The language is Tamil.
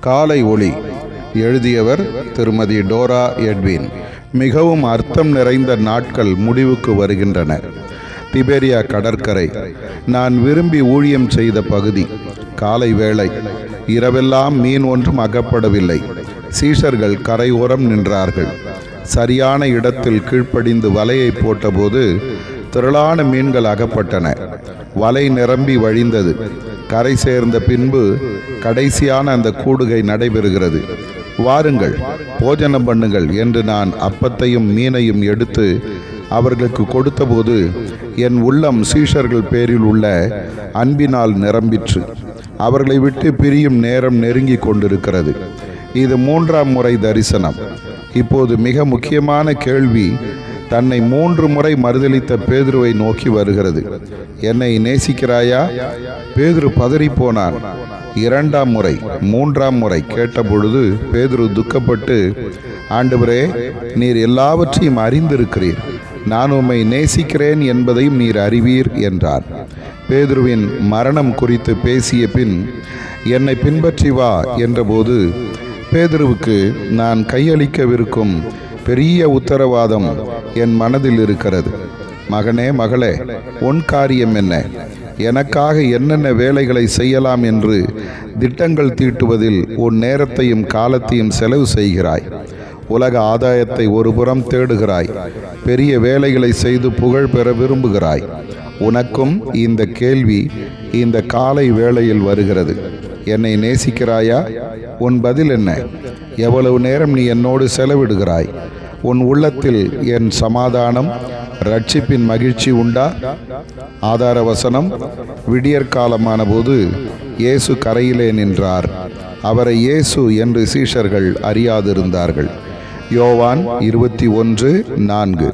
காலை ஒளி. எழுதியவர் திருமதி டோரா எட்வின். மிகவும் அர்த்தம் நிறைந்த நாட்கள் முடிவுக்கு வருகின்றன. திபேரியா கடற்கரை. நான் விரும்பி ஊழியம் செய்த பகுதி. காலை வேளை. இரவெல்லாம் மீன் ஒன்றும் அகப்படவில்லை. சீஷர்கள் கரையோரம் நின்றார்கள். சரியான இடத்தில் கீழ்ப்படிந்து வலையை போட்டபோது திரளான மீன்கள் அகப்பட்டன. வலை நிரம்பி வழிந்தது. கரை சேர்ந்த பின்பு கடைசியான அந்த கூடுகை நடைபெறுகிறது. வாருங்கள், போஜனம் பண்ணுங்கள் என்று நான் அப்பத்தையும் மீனையும் எடுத்து அவர்களுக்கு கொடுத்தபோது என் உள்ளம் சீஷர்கள் பேரில் உள்ள அன்பினால் நிரம்பிற்று. அவர்களை விட்டு பிரியும் நேரம் நெருங்கி கொண்டிருக்கிறது. இது 3ஆம் முறை தரிசனம். இப்போது மிக முக்கியமான கேள்வி தன்னை 3 முறை மறுதலித்த பேதுருவை நோக்கி வருகிறது. என்னை நேசிக்கிறாயா? பேதுரு பதறிப்போனான். 2ஆம் முறை 3ஆம் முறை கேட்டபொழுது பேதுரு துக்கப்பட்டு, ஆண்டவரே, நீர் எல்லாவற்றையும் அறிந்திருக்கிறீர், நான் உம்மை நேசிக்கிறேன் என்பதையும் நீர் அறிவீர் என்றார். பேதுருவின் மரணம் குறித்து பேசிய பின் என்னை பின்பற்றி வா என்றபோது பேதுருவுக்கு நான் கையளிக்கவிருக்கும் பெரிய உத்தரவாதம் என் மனதில் இருக்கிறது. மகனே, மகளே, உன் காரியம் என்ன? எனக்காக என்னென்ன வேலைகளை செய்யலாம் என்று திட்டங்கள் தீட்டுவதில் உன் நேரத்தையும் காலத்தையும் செலவு செய்கிறாய். உலக ஆதாயத்தை ஒருபுறம் தேடுகிறாய். பெரிய வேலைகளை செய்து புகழ் பெற விரும்புகிறாய். உனக்கும் இந்த கேள்வி இந்த காலை வேளையில் வருகிறது. என்னை நேசிக்கிறாயா? உன் பதில் என்ன? எவ்வளவு நேரம் நீ என்னோடு செலவிடுகிறாய்? உன் உள்ளத்தில் என் சமாதானம், ரட்சிப்பின் மகிழ்ச்சி உண்டா? ஆதார வசனம். விடியற்காலமான போது இயேசு கரையிலே நின்றார். அவரை இயேசு என்று சீஷர்கள் அறியாதிருந்தார்கள். யோவான் 21:4.